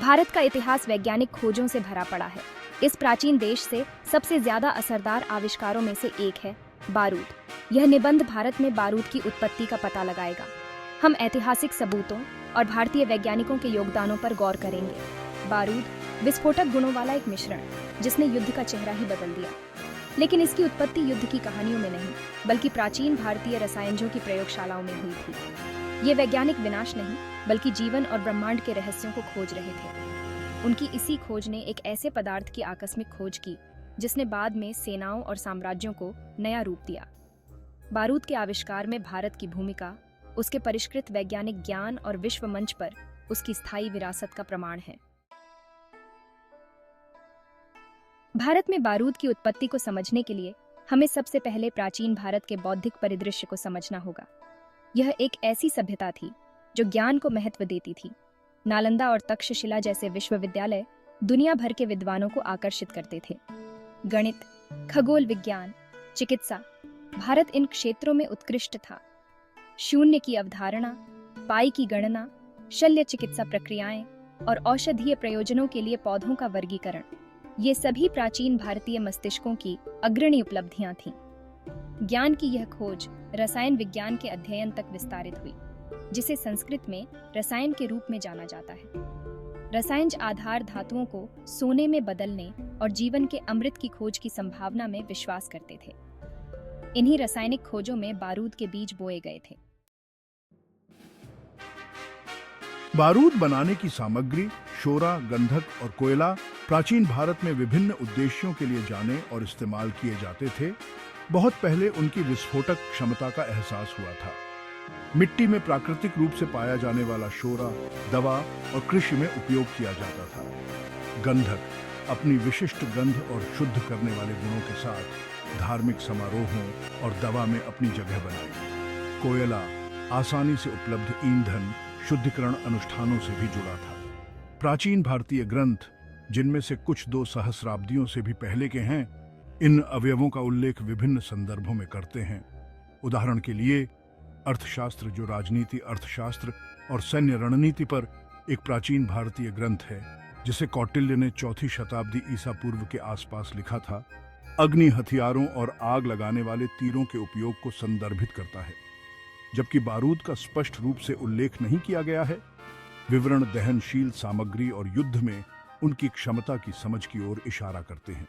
भारत का इतिहास वैज्ञानिक खोजों से भरा पड़ा है। इस प्राचीन देश से सबसे ज्यादा असरदार आविष्कारों में से एक है बारूद। यह निबंध भारत में बारूद की उत्पत्ति का पता लगाएगा। हम ऐतिहासिक सबूतों और भारतीय वैज्ञानिकों के योगदानों पर गौर करेंगे। बारूद विस्फोटक गुणों वाला एक मिश्रण जिसने युद्ध का चेहरा ही बदल दिया। लेकिन इसकी उत्पत्ति युद्ध की कहानियों में नहीं, बल्कि प्राचीन भारतीय रसायनों की प्रयोगशालाओं में हुई थी। ये वैज्ञानिक विनाश नहीं, बल्कि जीवन और ब्रह्मांड के रहस्यों को खोज रहे थे। उनकी इसी खोज ने एक ऐसे पदार्थ की आकस्मिक खोज की जिसने बाद में सेनाओं और साम्राज्यों को नया रूप दिया। बारूद के आविष्कार में भारत की भूमिका उसके परिष्कृत वैज्ञानिक ज्ञान और विश्व मंच पर उसकी स्थायी विरासत का प्रमाण है। भारत में बारूद की उत्पत्ति को समझने के लिए हमें सबसे पहले प्राचीन भारत के बौद्धिक परिदृश्य को समझना होगा। यह एक ऐसी सभ्यता थी जो ज्ञान को महत्व देती थी। नालंदा और तक्षशिला जैसे विश्वविद्यालय दुनिया भर के विद्वानों को आकर्षित करते थे। गणित, खगोल विज्ञान, चिकित्सा, भारत इन क्षेत्रों में उत्कृष्ट था। शून्य की अवधारणा, पाई की गणना, शल्य चिकित्सा प्रक्रियाएं और औषधीय प्रयोजनों के लिए पौधों का वर्गीकरण, ये सभी प्राचीन भारतीय मस्तिष्कों की अग्रणी उपलब्धियां थीं। ज्ञान की यह खोज रसायन विज्ञान के अध्ययन तक विस्तारित हुई, जिसे संस्कृत में रसायन के रूप में जाना जाता है। रसायन आधार धातुओं को सोने में बदलने और जीवन के अमृत की खोज की संभावना में विश्वास करते थे। इन्हीं रासायनिक खोजों में बारूद के बीज बोए गए थे। बारूद बनाने की सामग्री शोरा, गंधक और कोयला प्राचीन भारत में विभिन्न उद्देश्यों के लिए जाने और इस्तेमाल किए जाते थे। बहुत पहले उनकी विस्फोटक क्षमता का एहसास हुआ था। मिट्टी में प्राकृतिक रूप से पाया जाने वाला शोरा दवा और कृषि में उपयोग किया जाता था। गंधक अपनी विशिष्ट गंध और शुद्ध करने वाले गुणों के साथ धार्मिक समारोहों और दवा में अपनी जगह बनाई। कोयला आसानी से उपलब्ध ईंधन, शुद्धिकरण अनुष्ठानों से भी जुड़ा था। प्राचीन भारतीय ग्रंथ, जिनमें से कुछ 2 सहस्राब्दियों से भी पहले के हैं, इन अवयवों का उल्लेख विभिन्न संदर्भों में करते हैं। उदाहरण के लिए अर्थशास्त्र, जो राजनीति, अर्थशास्त्र और सैन्य रणनीति पर एक प्राचीन भारतीय ग्रंथ है, जिसे कौटिल्य ने 4वीं शताब्दी ईसा पूर्व के आसपास लिखा था, अग्नि हथियारों और आग लगाने वाले तीरों के उपयोग को संदर्भित करता है। जबकि बारूद का स्पष्ट रूप से उल्लेख नहीं किया गया है, विवरण दहनशील सामग्री और युद्ध में उनकी क्षमता की समझ की ओर इशारा करते हैं।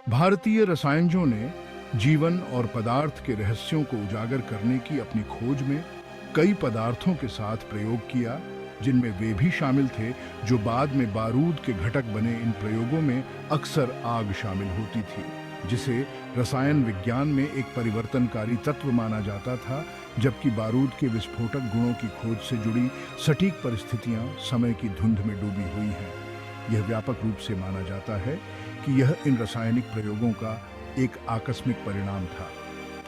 भारतीय रसायनजों ने जीवन और पदार्थ के रहस्यों को उजागर करने की अपनी खोज में कई पदार्थों के साथ प्रयोग किया, जिनमें वे भी शामिल थे जो बाद में बारूद के घटक बने। इन प्रयोगों में अक्सर आग शामिल होती थी, जिसे रसायन विज्ञान में एक परिवर्तनकारी तत्व माना जाता था, जबकि बारूद के विस्फोटक गुणों की खोज से जुड़ी सटीक परिस्थितियां समय की धुंध में डूबी हुई हैं। यह व्यापक रूप से माना जाता है कि यह इन रासायनिक प्रयोगों का एक आकस्मिक परिणाम था।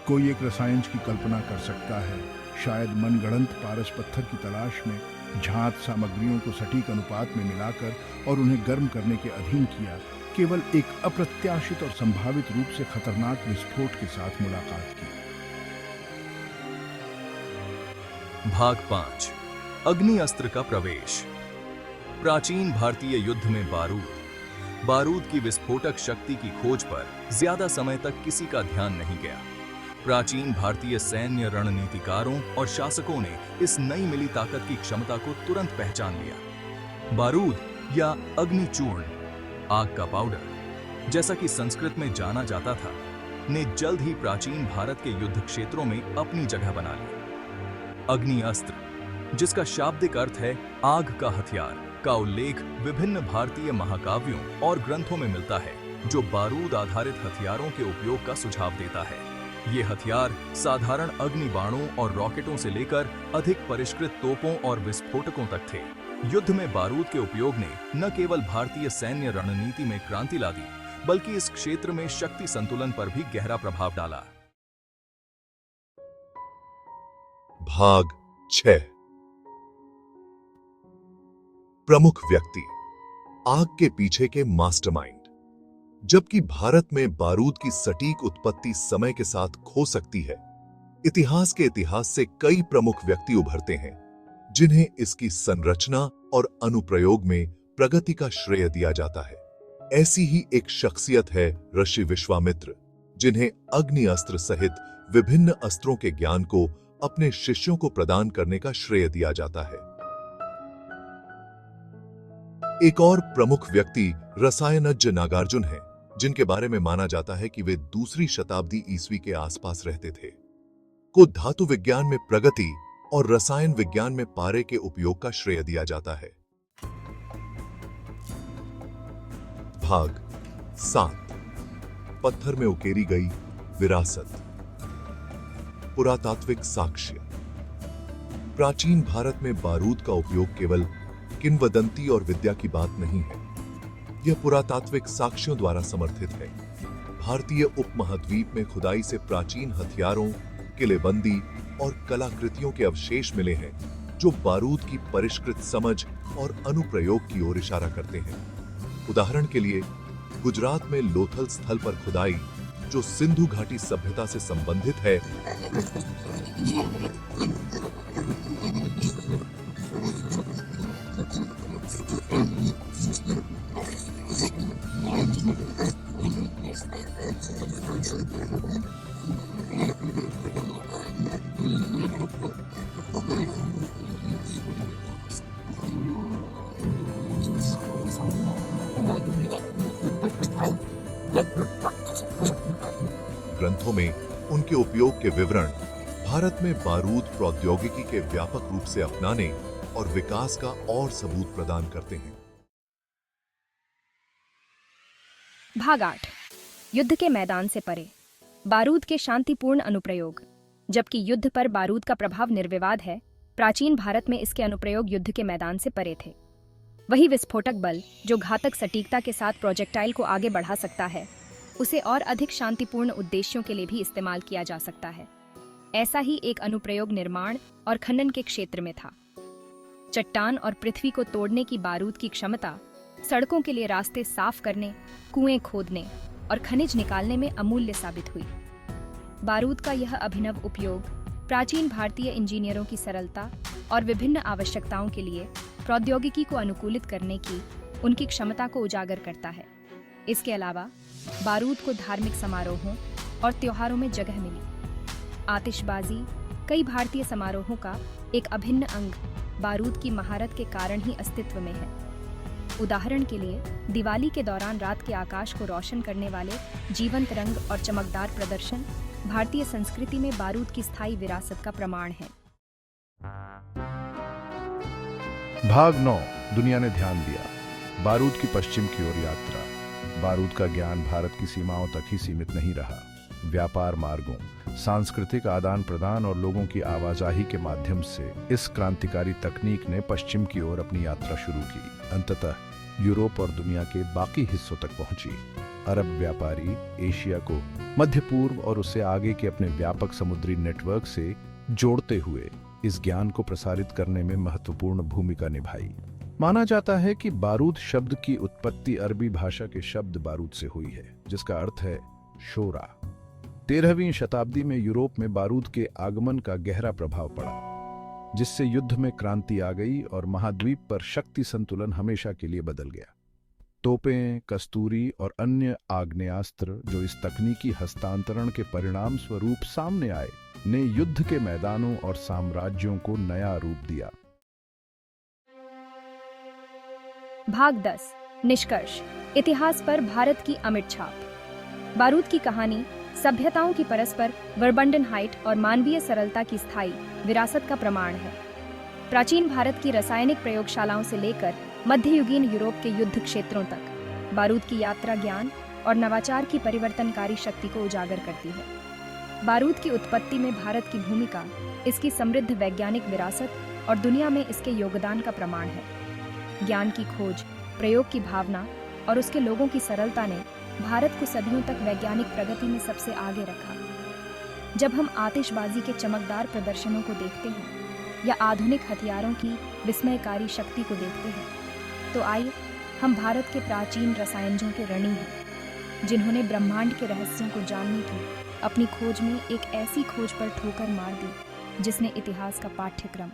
कोई एक रसायन की कल्पना कर सकता है, शायद मनगढ़ंत पारस पत्थर की तलाश में झांत सामग्रियों को सटीक अनुपात में मिलाकर और उन्हें गर्म करने के अधीन किया, केवल एक अप्रत्याशित और संभावित रूप से खतरनाक विस्फोट के साथ मुलाकात की। भाग 5 अग्नि अस्त्र का प्रवेश। प्राचीन भारतीय युद्ध में बारूद की विस्फोटक शक्ति की खोज पर ज्यादा समय तक किसी का ध्यान नहीं गया। प्राचीन भारतीय सैन्य रणनीतिकारों और शासकों ने इस नई मिली ताकत की क्षमता को तुरंत पहचान लिया। बारूद या अग्निचूर्ण, आग का पाउडर, जैसा कि संस्कृत में जाना जाता था, ने जल्द ही प्राचीन भारत के युद्ध क्षेत्रों में अपनी जगह बना ली। अग्नि अस्त्र, जिसका शाब्दिक अर्थ है आग का हथियार, का उल्लेख विभिन्न भारतीय महाकाव्यों और ग्रंथों में मिलता है, जो बारूद आधारित हथियारों के उपयोग का सुझाव देता है। ये हथियार साधारण अग्नि बाणों और रॉकेटों से लेकर अधिक परिष्कृत तोपों और विस्फोटकों तक थे। युद्ध में बारूद के उपयोग ने न केवल भारतीय सैन्य रणनीति में क्रांति ला दी, बल्कि इस क्षेत्र में शक्ति संतुलन पर भी गहरा प्रभाव डाला। भाग 6 प्रमुख व्यक्ति, आग के पीछे के मास्टरमाइंड। जबकि भारत में बारूद की सटीक उत्पत्ति समय के साथ खो सकती है, इतिहास से कई प्रमुख व्यक्ति उभरते हैं जिन्हें इसकी संरचना और अनुप्रयोग में प्रगति का श्रेय दिया जाता है। ऐसी ही एक शख्सियत है ऋषि विश्वामित्र, जिन्हें अग्नि अस्त्र सहित विभिन्न अस्त्रों के ज्ञान को अपने शिष्यों को प्रदान करने का श्रेय दिया जाता है। एक और प्रमुख व्यक्ति रसायनज्ञ नागार्जुन हैं, जिनके बारे में माना जाता है कि वे दूसरी शताब्दी ईस्वी के आसपास रहते थे। को धातु विज्ञान में प्रगति और रसायन विज्ञान में पारे के उपयोग का श्रेय दिया जाता है। भाग 7, पत्थर में उकेरी गई विरासत। पुरातात्विक साक्ष्य। प्राचीन भारत में बारूद का उपयोग केवल किंवदंती और विद्या की बात नहीं है, यह पुरातात्विक साक्ष्यों द्वारा समर्थित है। भारतीय उपमहाद्वीप में खुदाई से प्राचीन हथियारों, किलेबंदी और कलाकृतियों के अवशेष मिले हैं, जो बारूद की परिष्कृत समझ और अनुप्रयोग की ओर इशारा करते हैं। उदाहरण के लिए गुजरात में लोथल स्थल पर खुदाई, जो सिंधु घाटी सभ्यता से संबंधित है, ग्रंथों में उनके उपयोग के विवरण भारत में बारूद प्रौद्योगिकी के व्यापक रूप से अपनाने और विकास का और सबूत प्रदान करते हैं। भाग 8, युद्ध के मैदान से परे। बारूद के शांतिपूर्ण अनुप्रयोग। जबकि युद्ध पर बारूद का प्रभाव निर्विवाद है, प्राचीन भारत में इसके अनुप्रयोग युद्ध के मैदान से परे थे। वही विस्फोटक बल जो घातक सटीकता के साथ प्रोजेक्टाइल को आगे बढ़ा सकता है, उसे और अधिक शांतिपूर्ण उद्देश्यों के लिए भी इस्तेमाल किया जा सकता है। ऐसा ही एक अनुप्रयोग निर्माण और खनन के क्षेत्र में था। चट्टान और पृथ्वी को तोड़ने की बारूद की क्षमता सड़कों के लिए रास्ते साफ करने, कुएं खोदने और खनिज निकालने में अमूल्य साबित हुई। बारूद का यह अभिनव उपयोग प्राचीन भारतीय इंजीनियरों की सरलता और विभिन्न आवश्यकताओं के लिए प्रौद्योगिकी को अनुकूलित करने की उनकी क्षमता को उजागर करता है। इसके अलावा बारूद को धार्मिक समारोहों और त्योहारों में जगह मिली। आतिशबाजी कई भारतीय समारोहों का एक अभिन्न अंग बारूद की महारत के कारण ही अस्तित्व में है। उदाहरण के लिए दिवाली के दौरान रात के आकाश को रोशन करने वाले जीवंत रंग और चमकदार प्रदर्शन भारतीय संस्कृति में बारूद की स्थायी विरासत का प्रमाण है। भाग 9, दुनिया ने ध्यान दिया। बारूद की पश्चिम की ओर यात्रा। बारूद का ज्ञान भारत की सीमाओं तक ही सीमित नहीं रहा। व्यापार मार्गों, सांस्कृतिक आदान प्रदान और लोगों की आवाजाही के माध्यम से इस क्रांतिकारी तकनीक ने पश्चिम की ओर अपनी यात्रा शुरू की। अंततः यूरोप और दुनिया के बाकी हिस्सों तक पहुंची। अरब व्यापारी एशिया को मध्य पूर्व और उससे आगे के अपने व्यापक समुद्री नेटवर्क से जोड़ते हुए इस ज्ञान को प्रसारित करने में महत्वपूर्ण भूमिका निभाई। माना जाता है कि बारूद शब्द की उत्पत्ति अरबी भाषा के शब्द बारूद से हुई है, जिसका अर्थ है शोरा। 13वीं शताब्दी में यूरोप में बारूद के आगमन का गहरा प्रभाव पड़ा, जिससे युद्ध में क्रांति आ गई और महाद्वीप पर शक्ति संतुलन हमेशा के लिए बदल गया। तोपें, कस्तूरी और अन्य आग्नेयास्त्र जो इस तकनीकी हस्तांतरण के परिणाम स्वरूप सामने आए, ने युद्ध के मैदानों और साम्राज्यों को नया रूप दिया। भाग 10, निष्कर्ष। इतिहास पर भारत की अमिट छाप। बारूद की कहानी सभ्यताओं की परस्पर वर्बंडनहाइट और मानवीय सरलता की स्थायी विरासत का प्रमाण है। प्राचीन भारत की रासायनिक प्रयोगशालाओं से लेकर मध्ययुगीन यूरोप के युद्ध क्षेत्रों तक बारूद की यात्रा ज्ञान और नवाचार की परिवर्तनकारी शक्ति को उजागर करती है। बारूद की उत्पत्ति में भारत की भूमिका इसकी समृद्ध वैज्ञानिक विरासत और दुनिया में इसके योगदान का प्रमाण है। ज्ञान की खोज, प्रयोग की भावना और उसके लोगों की सरलता ने भारत को सदियों तक वैज्ञानिक प्रगति में सबसे आगे रखा। जब हम आतिशबाजी के चमकदार प्रदर्शनों को देखते हैं या आधुनिक हथियारों की विस्मयकारी शक्ति को देखते हैं, तो आइए हम भारत के प्राचीन रसायनजों के ऋणी हैं, जिन्होंने ब्रह्मांड के रहस्यों को जानने की अपनी खोज में एक ऐसी खोज पर ठोकर मार दी जिसने इतिहास का पाठ्यक्रम